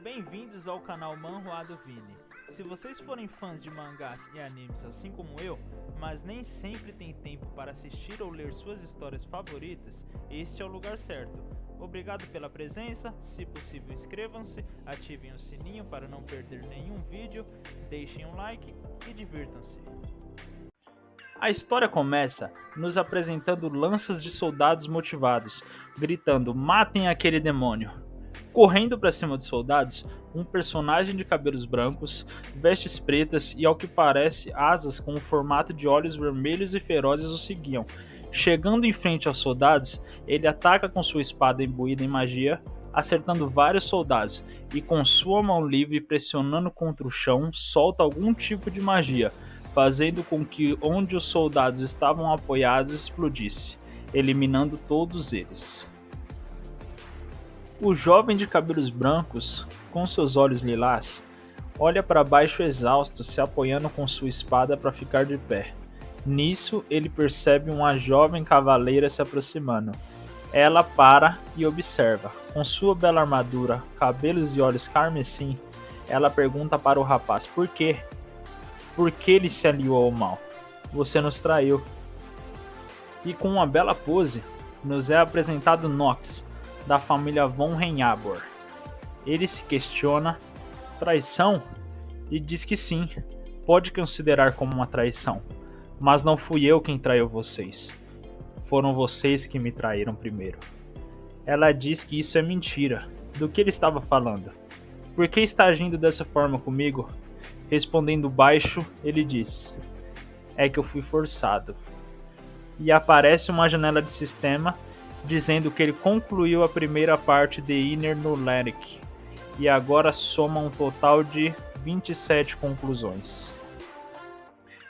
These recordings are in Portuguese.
Bem-vindos ao canal Manhwa do Vini. Se vocês forem fãs de mangás e animes assim como eu, mas nem sempre tem tempo para assistir ou ler suas histórias favoritas, este é o lugar certo. Obrigado pela presença, se possível inscrevam-se, ativem o sininho para não perder nenhum vídeo, deixem um like e divirtam-se. A história começa nos apresentando lanças de soldados motivados, gritando "matem aquele demônio!". Correndo para cima dos soldados, um personagem de cabelos brancos, vestes pretas e ao que parece asas com o formato de olhos vermelhos e ferozes o seguiam. Chegando em frente aos soldados, ele ataca com sua espada imbuída em magia, acertando vários soldados, e com sua mão livre pressionando contra o chão, solta algum tipo de magia, fazendo com que onde os soldados estavam apoiados explodisse, eliminando todos eles. O jovem de cabelos brancos, com seus olhos lilás, olha para baixo exausto, se apoiando com sua espada para ficar de pé. Nisso, ele percebe uma jovem cavaleira se aproximando. Ela para e observa. Com sua bela armadura, cabelos e olhos carmesim, ela pergunta para o rapaz por quê? Por que ele se aliou ao mal? Você nos traiu. E com uma bela pose, nos é apresentado Nox, da família von Reinabor. Ele se questiona, traição? E diz que sim, pode considerar como uma traição. Mas não fui eu quem traiu vocês. Foram vocês que me traíram primeiro. Ela diz que isso é mentira. Do que ele estava falando? Por que está agindo dessa forma comigo? Respondendo baixo, ele diz: é que eu fui forçado. E aparece uma janela de sistema dizendo que ele concluiu a primeira parte de Inner Lunatic e agora soma um total de 27 conclusões.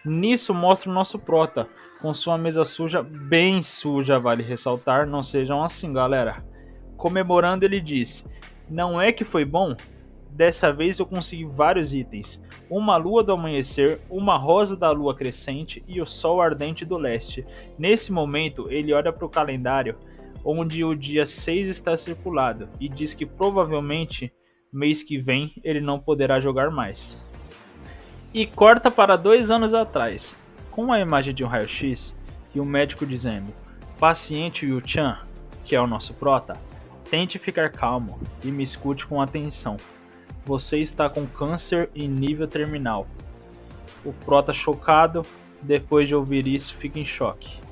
Nisso mostra o nosso prota, com sua mesa suja, bem suja, vale ressaltar, não sejam assim galera. Comemorando ele diz: não é que foi bom? Dessa vez eu consegui vários itens, uma lua do amanhecer, uma rosa da lua crescente e o sol ardente do leste. Nesse momento ele olha para o calendário, onde o dia 6 está circulado, e diz que provavelmente mês que vem ele não poderá jogar mais. E corta para 2 anos atrás, com a imagem de um raio-x e o médico dizendo: paciente Yu-chan, que é o nosso prota, tente ficar calmo e me escute com atenção. Você está com câncer em nível terminal. O prota chocado, depois de ouvir isso, fica em choque.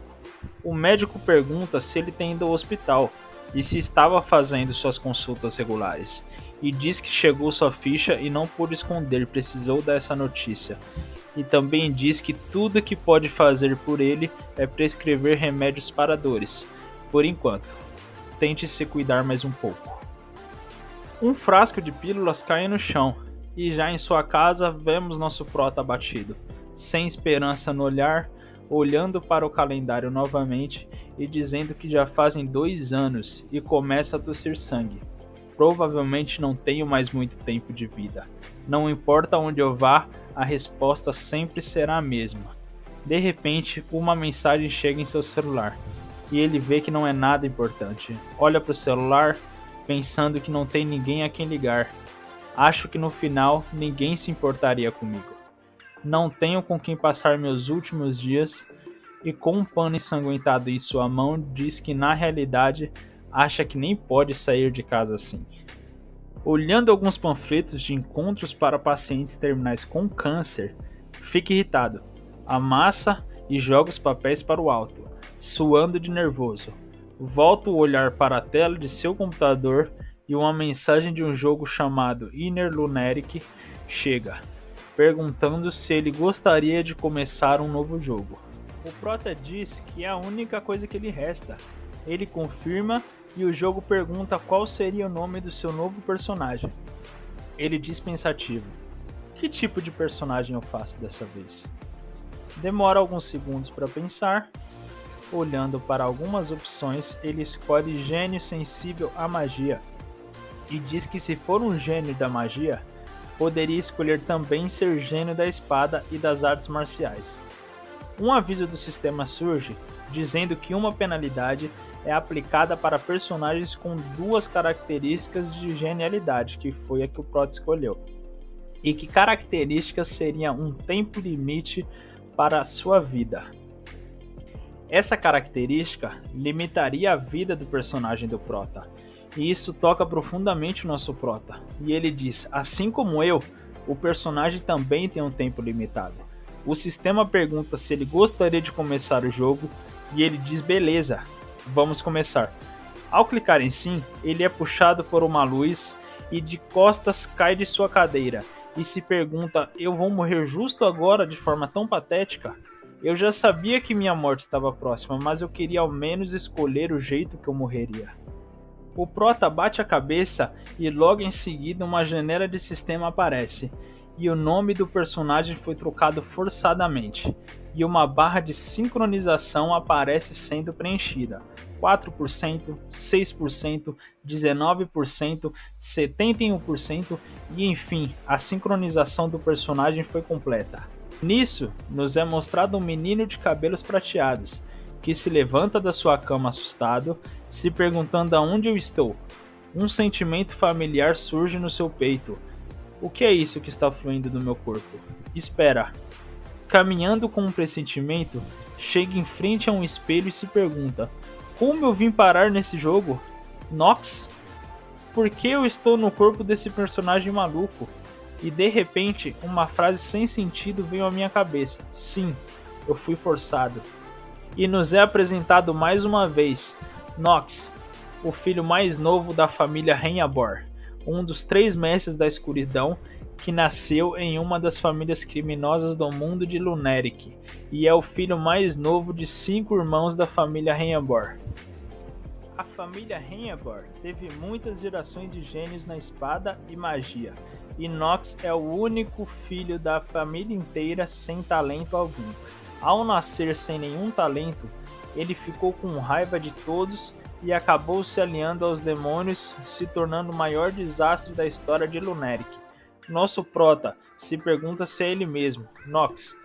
O médico pergunta se ele tem ido ao hospital e se estava fazendo suas consultas regulares, e diz que chegou sua ficha e não pôde esconder, precisou dar essa notícia. E também diz que tudo que pode fazer por ele é prescrever remédios para dores. Por enquanto, tente se cuidar mais um pouco. Um frasco de pílulas cai no chão, e já em sua casa vemos nosso prota abatido, sem esperança no olhar, olhando para o calendário novamente e dizendo que já fazem 2 anos e começa a tossir sangue. Provavelmente não tenho mais muito tempo de vida. Não importa onde eu vá, a resposta sempre será a mesma. De repente, uma mensagem chega em seu celular e ele vê que não é nada importante. Olha para o celular, pensando que não tem ninguém a quem ligar. Acho que no final ninguém se importaria comigo. Não tenho com quem passar meus últimos dias, e com um pano ensanguentado em sua mão diz que na realidade acha que nem pode sair de casa assim. Olhando alguns panfletos de encontros para pacientes terminais com câncer, fica irritado, amassa e joga os papéis para o alto, suando de nervoso. Volta o olhar para a tela de seu computador e uma mensagem de um jogo chamado Inner Lunatic chega, perguntando se ele gostaria de começar um novo jogo. O prota diz que é a única coisa que lhe resta. Ele confirma e o jogo pergunta qual seria o nome do seu novo personagem. Ele diz pensativo: que tipo de personagem eu faço dessa vez? Demora alguns segundos para pensar. Olhando para algumas opções, ele escolhe gênio sensível à magia e diz que se for um gênio da magia, poderia escolher também ser gênio da espada e das artes marciais. Um aviso do sistema surge, dizendo que uma penalidade é aplicada para personagens com 2 características de genialidade, que foi a que o Prota escolheu. E que características seriam um tempo limite para a sua vida. Essa característica limitaria a vida do personagem do Prota. E isso toca profundamente o nosso Prota. E ele diz, assim como eu, o personagem também tem um tempo limitado. O sistema pergunta se ele gostaria de começar o jogo e ele diz beleza, vamos começar. Ao clicar em sim, ele é puxado por uma luz e de costas cai de sua cadeira e se pergunta, eu vou morrer justo agora de forma tão patética? Eu já sabia que minha morte estava próxima, mas eu queria ao menos escolher o jeito que eu morreria. O Prota bate a cabeça e logo em seguida uma janela de sistema aparece, e o nome do personagem foi trocado forçadamente, e uma barra de sincronização aparece sendo preenchida. 4%, 6%, 19%, 71% e enfim, a sincronização do personagem foi completa. Nisso, nos é mostrado um menino de cabelos prateados, que se levanta da sua cama assustado, se perguntando aonde eu estou. Um sentimento familiar surge no seu peito. O que é isso que está fluindo no meu corpo? Espera. Caminhando com um pressentimento, chega em frente a um espelho e se pergunta: como eu vim parar nesse jogo? Nox? Por que eu estou no corpo desse personagem maluco? E de repente, uma frase sem sentido veio à minha cabeça. Sim, eu fui forçado. E nos é apresentado mais uma vez Nox, o filho mais novo da família Renhabor, um dos 3 mestres da escuridão que nasceu em uma das famílias criminosas do mundo de Luneric, e é o filho mais novo de 5 irmãos da família Renhabor. A família Renhabor teve muitas gerações de gênios na espada e magia, e Nox é o único filho da família inteira sem talento algum. Ao nascer sem nenhum talento, ele ficou com raiva de todos e acabou se aliando aos demônios, se tornando o maior desastre da história de Luneric. Nosso Prota se pergunta se é ele mesmo, Nox.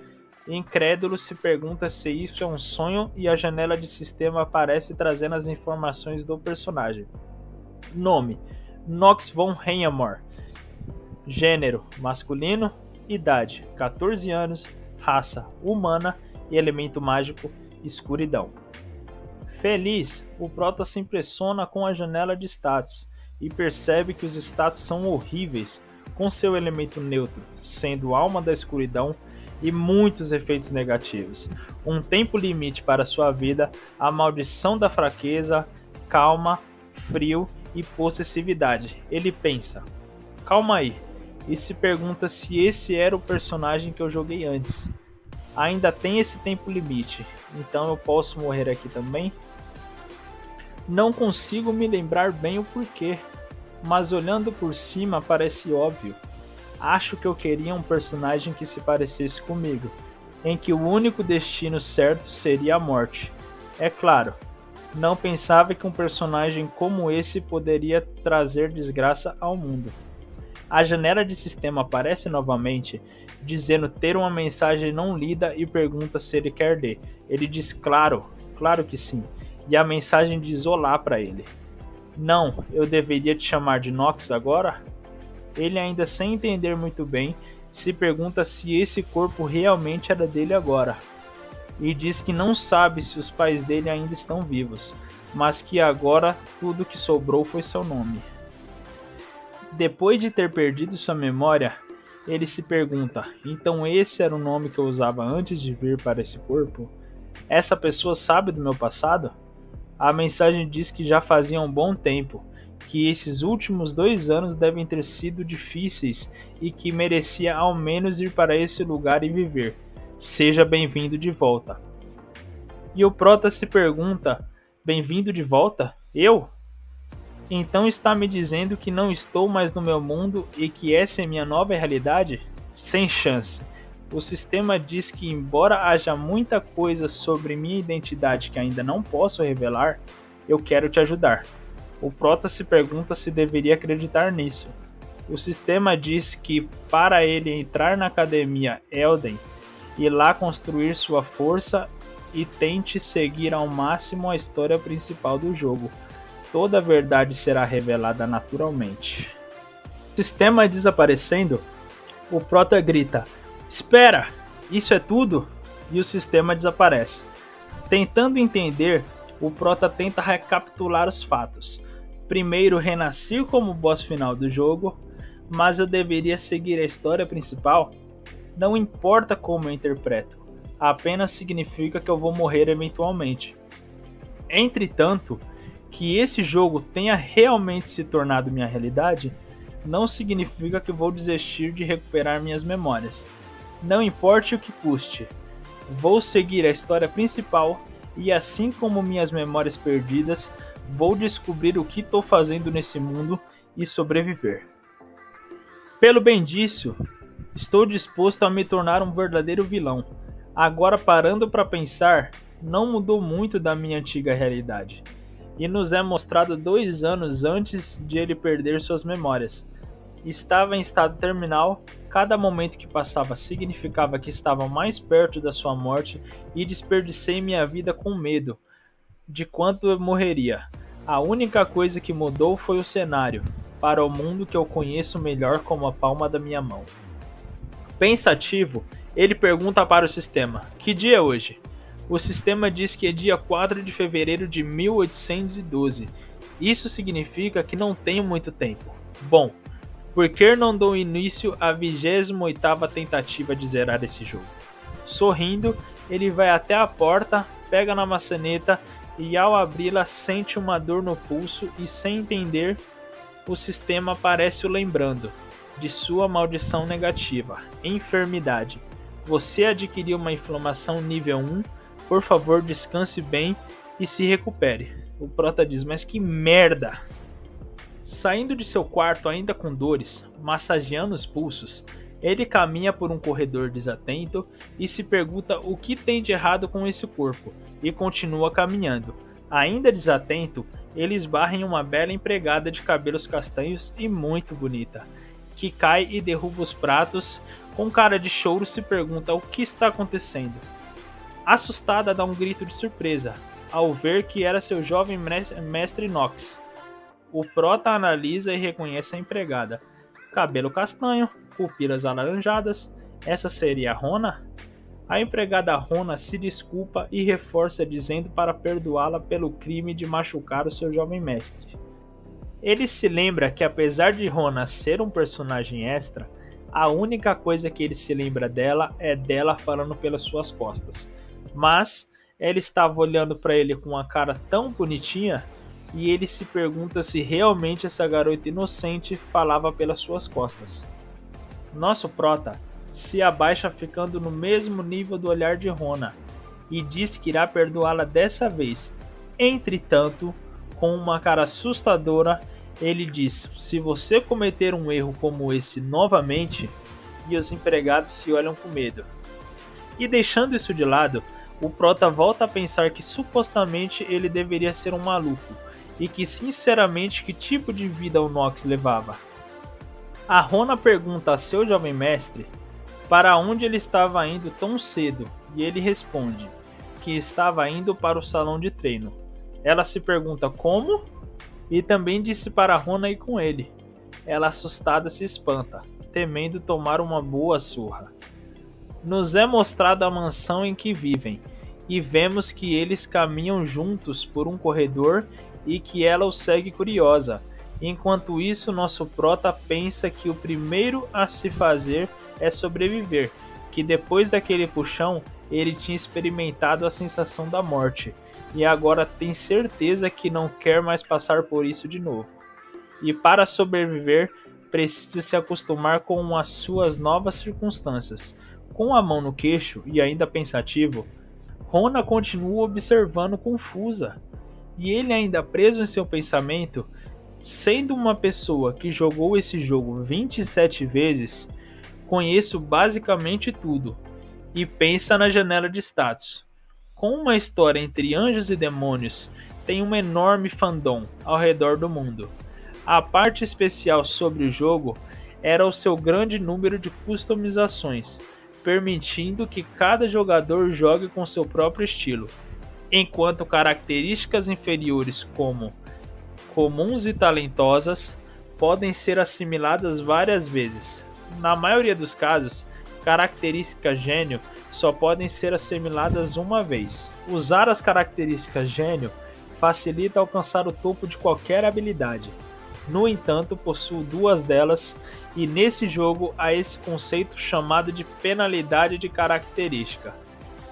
Incrédulo se pergunta se isso é um sonho e a janela de sistema aparece trazendo as informações do personagem. Nome: Nox von Renhamor. Gênero: masculino. Idade: 14 anos. Raça: humana. E elemento mágico: escuridão. Feliz, o Prota se impressiona com a janela de status e percebe que os status são horríveis, com seu elemento neutro, sendo alma da escuridão e muitos efeitos negativos. Um tempo limite para sua vida, a maldição da fraqueza, calma, frio e possessividade. Ele pensa, calma aí, e se pergunta se esse era o personagem que eu joguei antes. Ainda tem esse tempo limite, então eu posso morrer aqui também? Não consigo me lembrar bem o porquê, mas olhando por cima parece óbvio. Acho que eu queria um personagem que se parecesse comigo, em que o único destino certo seria a morte. É claro, não pensava que um personagem como esse poderia trazer desgraça ao mundo. A janela de sistema aparece novamente, dizendo ter uma mensagem não lida e pergunta se ele quer ler. Ele diz claro, claro que sim, e a mensagem diz olá para ele. Não, eu deveria te chamar de Nox agora? Ele ainda sem entender muito bem, se pergunta se esse corpo realmente era dele agora. E diz que não sabe se os pais dele ainda estão vivos, mas que agora tudo que sobrou foi seu nome. Depois de ter perdido sua memória, ele se pergunta, então esse era o nome que eu usava antes de vir para esse corpo? Essa pessoa sabe do meu passado? A mensagem diz que já fazia um bom tempo, que esses últimos 2 anos devem ter sido difíceis e que merecia ao menos ir para esse lugar e viver. Seja bem-vindo de volta. E o Prota se pergunta, bem-vindo de volta? Eu? Então está me dizendo que não estou mais no meu mundo e que essa é minha nova realidade? Sem chance. O sistema diz que, embora haja muita coisa sobre minha identidade que ainda não posso revelar, eu quero te ajudar. O Prota se pergunta se deveria acreditar nisso. O sistema diz que, para ele entrar na Academia Elden e lá construir sua força e tente seguir ao máximo a história principal do jogo. Toda a verdade será revelada naturalmente. O sistema desaparecendo, o prota grita: "Espera! Isso é tudo?" E o sistema desaparece. Tentando entender, o prota tenta recapitular os fatos. Primeiro renasci como boss final do jogo, mas eu deveria seguir a história principal? Não importa como eu interpreto, apenas significa que eu vou morrer eventualmente. Entretanto, que esse jogo tenha realmente se tornado minha realidade, não significa que vou desistir de recuperar minhas memórias. Não importe o que custe, vou seguir a história principal e, assim como minhas memórias perdidas, vou descobrir o que estou fazendo nesse mundo e sobreviver. Pelo bem disso, estou disposto a me tornar um verdadeiro vilão. Agora, parando para pensar, não mudou muito da minha antiga realidade. E nos é mostrado 2 anos antes de ele perder suas memórias. Estava em estado terminal, cada momento que passava significava que estava mais perto da sua morte e desperdicei minha vida com medo de quanto eu morreria. A única coisa que mudou foi o cenário, para o mundo que eu conheço melhor como a palma da minha mão. Pensativo, ele pergunta para o sistema: "Que dia é hoje?" O sistema diz que é dia 4 de fevereiro de 1812. Isso significa que não tenho muito tempo. Bom, por que não dou início à 28ª tentativa de zerar esse jogo? Sorrindo, ele vai até a porta, pega na maçaneta e, ao abri-la, sente uma dor no pulso e, sem entender, o sistema parece o lembrando de sua maldição negativa. Enfermidade. Você adquiriu uma inflamação nível 1, por favor descanse bem e se recupere. O prota diz: "Mas que merda!" Saindo de seu quarto ainda com dores, massageando os pulsos, ele caminha por um corredor desatento e se pergunta o que tem de errado com esse corpo, e continua caminhando. Ainda desatento, ele esbarra em uma bela empregada de cabelos castanhos e muito bonita, que cai e derruba os pratos. Com cara de choro, se pergunta o que está acontecendo. Assustada, dá um grito de surpresa ao ver que era seu jovem mestre Nox. O prota analisa e reconhece a empregada. Cabelo castanho, pupilas alaranjadas. Essa seria a Rona? A empregada Rona se desculpa e reforça dizendo para perdoá-la pelo crime de machucar o seu jovem mestre. Ele se lembra que, apesar de Rona ser um personagem extra, a única coisa que ele se lembra dela é dela falando pelas suas costas. Mas ela estava olhando para ele com uma cara tão bonitinha e ele se pergunta se realmente essa garota inocente falava pelas suas costas. Nosso prota se abaixa, ficando no mesmo nível do olhar de Rona, e diz que irá perdoá-la dessa vez. Entretanto, com uma cara assustadora, ele diz: "Se você cometer um erro como esse novamente", e os empregados se olham com medo. E deixando isso de lado, o prota volta a pensar que supostamente ele deveria ser um maluco, e que sinceramente que tipo de vida o Nox levava. A Rona pergunta a seu jovem mestre para onde ele estava indo tão cedo, e ele responde que estava indo para o salão de treino. Ela se pergunta como, e também disse para Rona ir com ele. Ela, assustada, se espanta, temendo tomar uma boa surra. Nos é mostrada a mansão em que vivem, e vemos que eles caminham juntos por um corredor e que ela o segue curiosa. Enquanto isso, nosso prota pensa que o primeiro a se fazer é sobreviver, que depois daquele puxão ele tinha experimentado a sensação da morte, e agora tem certeza que não quer mais passar por isso de novo. E para sobreviver, precisa se acostumar com as suas novas circunstâncias. Com a mão no queixo e ainda pensativo, Rona continua observando confusa, e ele, ainda preso em seu pensamento, sendo uma pessoa que jogou esse jogo 27 vezes, conheço basicamente tudo, e pensa na janela de status. Com uma história entre anjos e demônios, tem um enorme fandom ao redor do mundo. A parte especial sobre o jogo era o seu grande número de customizações, permitindo que cada jogador jogue com seu próprio estilo, enquanto características inferiores como comuns e talentosas podem ser assimiladas várias vezes. Na maioria dos casos, características gênio só podem ser assimiladas uma vez. Usar as características gênio facilita alcançar o topo de qualquer habilidade. No entanto, possuo duas delas, e nesse jogo há esse conceito chamado de penalidade de característica,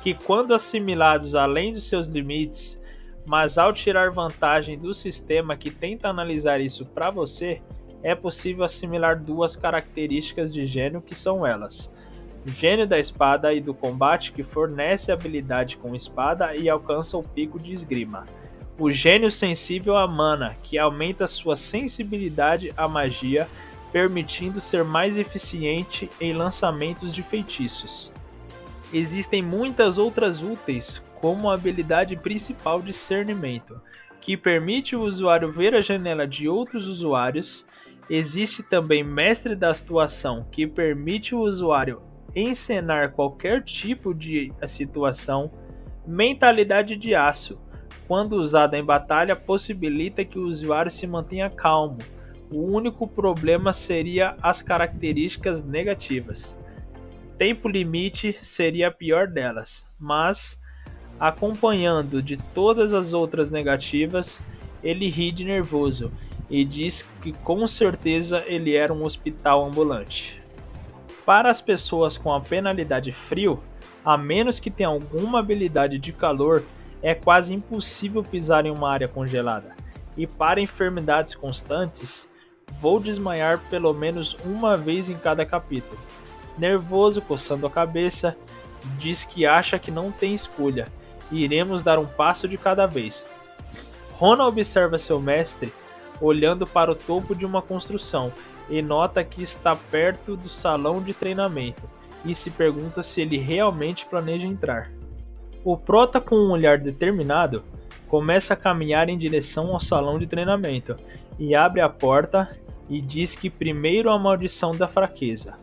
que quando assimilados além dos seus limites, mas ao tirar vantagem do sistema que tenta analisar isso para você, é possível assimilar duas características de gênio que são elas: gênio da espada e do combate, que fornece habilidade com espada e alcança o pico de esgrima. O gênio sensível à mana, que aumenta sua sensibilidade à magia, permitindo ser mais eficiente em lançamentos de feitiços. Existem muitas outras úteis, como a habilidade principal discernimento, que permite o usuário ver a janela de outros usuários. Existe também mestre da situação, que permite o usuário encenar qualquer tipo de situação. Mentalidade de aço, quando usada em batalha, possibilita que o usuário se mantenha calmo. O único problema seria as características negativas. Tempo limite seria a pior delas, mas acompanhando de todas as outras negativas, ele ri de nervoso e diz que com certeza ele era um hospital ambulante. Para as pessoas com a penalidade frio, a menos que tenham alguma habilidade de calor, é quase impossível pisar em uma área congelada. E para enfermidades constantes, vou desmaiar pelo menos uma vez em cada capítulo. Nervoso, coçando a cabeça, diz que acha que não tem escolha, e iremos dar um passo de cada vez. Rona observa seu mestre olhando para o topo de uma construção e nota que está perto do salão de treinamento e se pergunta se ele realmente planeja entrar. O prota, com um olhar determinado, começa a caminhar em direção ao salão de treinamento e abre a porta e diz que primeiro a maldição da fraqueza.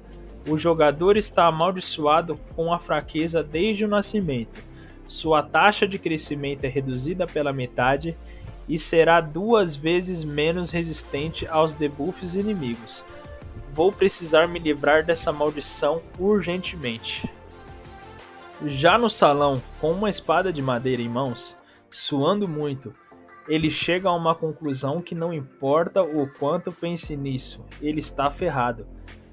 O jogador está amaldiçoado com a fraqueza desde o nascimento. Sua taxa de crescimento é reduzida pela metade e será 2 vezes menos resistente aos debuffs inimigos. Vou precisar me livrar dessa maldição urgentemente. Já no salão, com uma espada de madeira em mãos, suando muito, ele chega a uma conclusão que não importa o quanto pense nisso, ele está ferrado.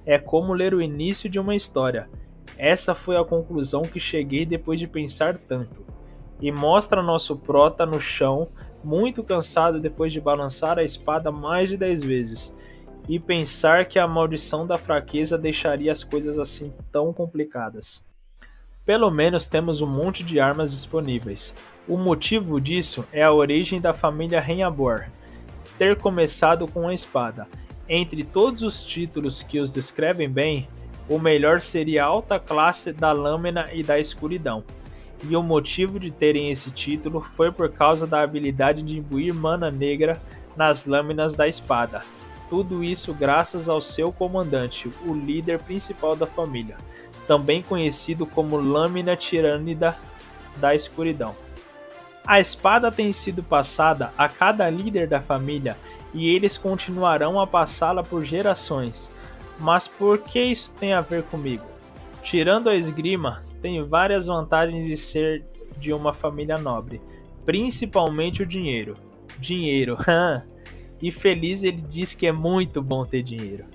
É como ler o início de uma história. Essa foi a conclusão que cheguei depois de pensar tanto. E mostra nosso prota no chão, muito cansado depois de balançar a espada mais de 10 vezes. E pensar que a maldição da fraqueza deixaria as coisas assim tão complicadas. Pelo menos temos um monte de armas disponíveis. O motivo disso é a origem da família Renhabor ter começado com a espada. Entre todos os títulos que os descrevem bem, o melhor seria a alta classe da lâmina e da escuridão. E o motivo de terem esse título foi por causa da habilidade de imbuir mana negra nas lâminas da espada. Tudo isso graças ao seu comandante, o líder principal da família, também conhecido como Lâmina Tirânida da Escuridão. A espada tem sido passada a cada líder da família e eles continuarão a passá-la por gerações. Mas por que isso tem a ver comigo? Tirando a esgrima, tem várias vantagens de ser de uma família nobre, principalmente o dinheiro. Dinheiro, e feliz ele diz que é muito bom ter dinheiro.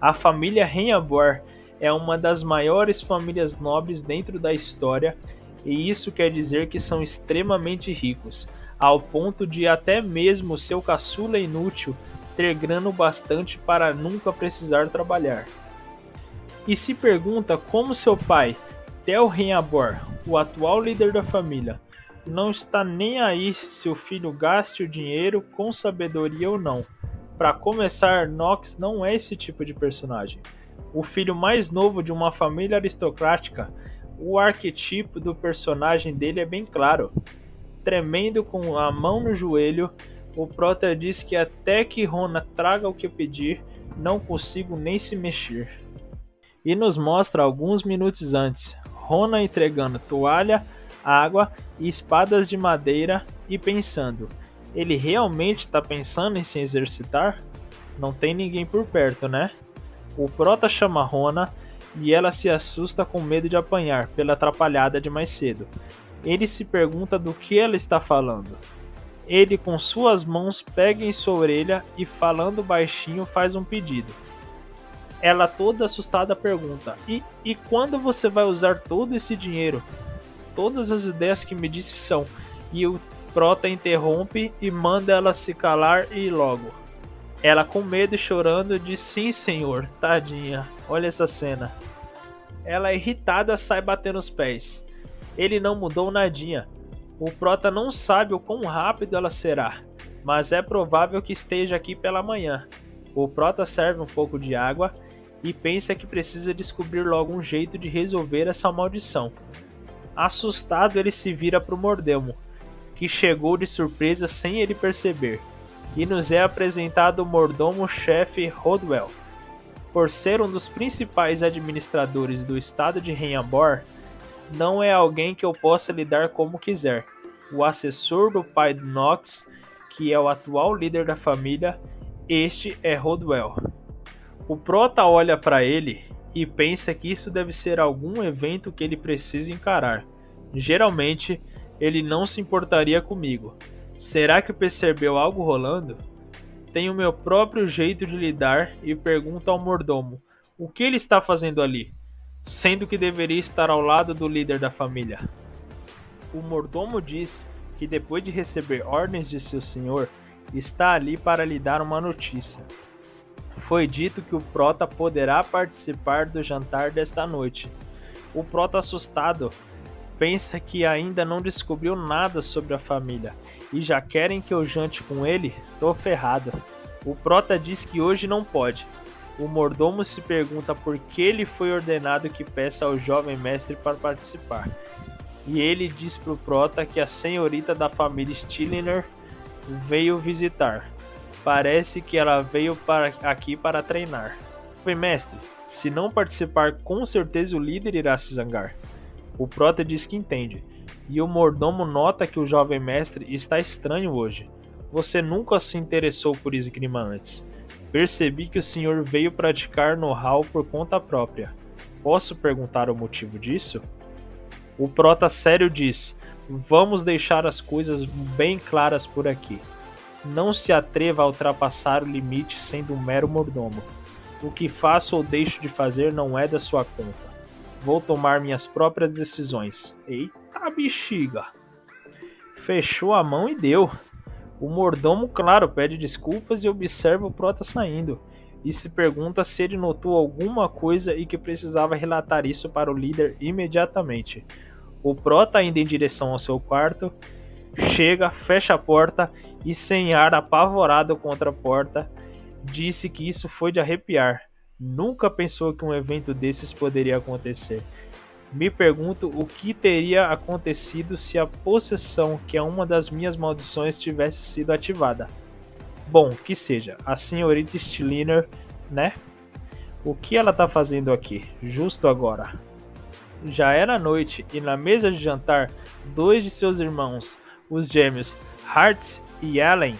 A família Renhabor é uma das maiores famílias nobres dentro da história, e isso quer dizer que são extremamente ricos, ao ponto de até mesmo seu caçula inútil ter grana bastante para nunca precisar trabalhar. E se pergunta como seu pai, Tel Renhabor, o atual líder da família, não está nem aí se o filho gaste o dinheiro com sabedoria ou não. Para começar, Nox não é esse tipo de personagem. O filho mais novo de uma família aristocrática, o arquetipo do personagem dele é bem claro. Tremendo com a mão no joelho, o prota diz que até que Rona traga o que pedir, não consigo nem se mexer. e nos mostra alguns minutos antes Rona entregando toalha, água e espadas de madeira e pensando: ele realmente está pensando em se exercitar? Não tem ninguém por perto, né? O Prota chama Rona e ela se assusta com medo de apanhar pela atrapalhada de mais cedo. Ele se pergunta do que ela está falando. Ele com suas mãos pega em sua orelha e falando baixinho faz um pedido. Ela toda assustada pergunta, e quando você vai usar todo esse dinheiro? Todas as ideias que me disse são. E o Prota interrompe e manda ela se calar e ir logo. Ela com medo e chorando diz sim senhor, tadinha, olha essa cena. Ela irritada sai batendo os pés. Ele não mudou nadinha. O Prota não sabe o quão rápido ela será, mas é provável que esteja aqui pela manhã. O Prota serve um pouco de água e pensa que precisa descobrir logo um jeito de resolver essa maldição. Assustado, ele se vira para o mordomo, que chegou de surpresa sem ele perceber, e nos é apresentado o mordomo-chefe Rodwell. Por ser um dos principais administradores do estado de Renhabor, não é alguém que eu possa lidar como quiser. O assessor do pai do Nox, que é o atual líder da família, este é Rodwell. O Prota olha para ele e pensa que isso deve ser algum evento que ele precisa encarar. Geralmente, ele não se importaria comigo. Será que percebeu algo rolando? Tenho meu próprio jeito de lidar e pergunto ao mordomo o que ele está fazendo ali, sendo que deveria estar ao lado do líder da família. O mordomo diz que depois de receber ordens de seu senhor, está ali para lhe dar uma notícia. Foi dito que o Prota poderá participar do jantar desta noite. O Prota, assustado, pensa que ainda não descobriu nada sobre a família e já querem que eu jante com ele? Tô ferrado. O Prota diz que hoje não pode. O mordomo se pergunta por que ele foi ordenado que peça ao jovem mestre para participar. E ele diz pro Prota que a senhorita da família Stilliner veio visitar. Parece que ela veio aqui para treinar. Foi mestre, se não participar, com certeza o líder irá se zangar. O Prota diz que entende, e o mordomo nota que o jovem mestre está estranho hoje. Você nunca se interessou por esgrima antes. Percebi que o senhor veio praticar know-how por conta própria. Posso perguntar o motivo disso? O Prota sério diz: vamos deixar as coisas bem claras por aqui. Não se atreva a ultrapassar o limite sendo um mero mordomo. O que faço ou deixo de fazer não é da sua conta. Vou tomar minhas próprias decisões. Eita bexiga! Fechou a mão e deu. O mordomo, claro, pede desculpas e observa o Prota saindo. E se pergunta se ele notou alguma coisa e que precisava relatar isso para o líder imediatamente. O Prota, indo em direção ao seu quarto, chega, fecha a porta e, sem ar, apavorado contra a porta, disse que isso foi de arrepiar. Nunca pensou que um evento desses poderia acontecer. Me pergunto o que teria acontecido se a possessão, que é uma das minhas maldições, tivesse sido ativada. Bom, que seja, a senhorita Stilliner, né? O que ela tá fazendo aqui, justo agora? Já era noite e na mesa de jantar, dois de seus irmãos, os gêmeos Hartz e Allen,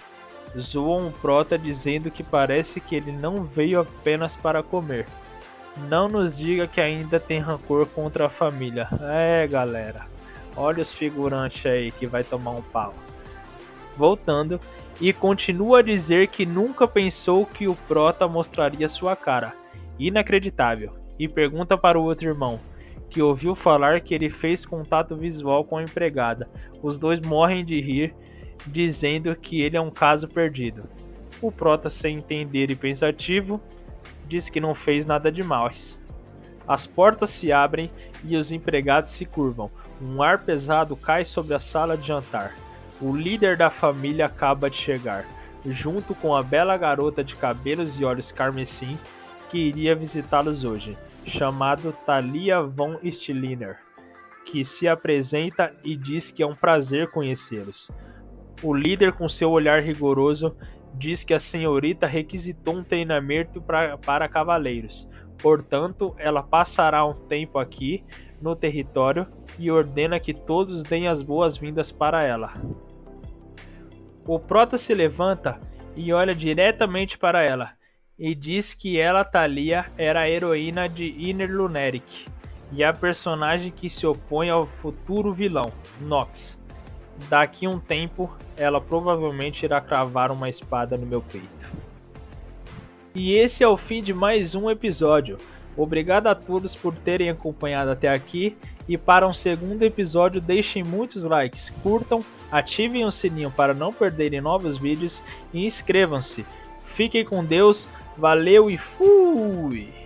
zoam o Prota dizendo que parece que ele não veio apenas para comer. Não nos diga que ainda tem rancor contra a família. É, galera, olha os figurantes aí que vai tomar um pau. Voltando, e continua a dizer que nunca pensou que o Prota mostraria sua cara. Inacreditável. E pergunta para o outro irmão, que ouviu falar que ele fez contato visual com a empregada. Os dois morrem de rir, dizendo que ele é um caso perdido. O Prota, sem entender e pensativo, diz que não fez nada demais. As portas se abrem e os empregados se curvam. Um ar pesado cai sobre a sala de jantar. O líder da família acaba de chegar, junto com a bela garota de cabelos e olhos carmesim que iria visitá-los hoje, chamado Thalia von Stilliner, que se apresenta e diz que é um prazer conhecê-los. O líder, com seu olhar rigoroso, diz que a senhorita requisitou um treinamento para cavaleiros, Portanto, ela passará um tempo aqui no território e ordena que todos deem as boas-vindas para ela. O Prota se levanta e olha diretamente para ela, e diz que ela, Thalia, era a heroína de Inner Luneric, e a personagem que se opõe ao futuro vilão, Nox. Daqui a um tempo, ela provavelmente irá cravar uma espada no meu peito. E esse é o fim de mais um episódio. Obrigado a todos por terem acompanhado até aqui, e para um segundo episódio deixem muitos likes, curtam, ativem o sininho para não perderem novos vídeos e inscrevam-se. Fiquem com Deus, valeu e fui!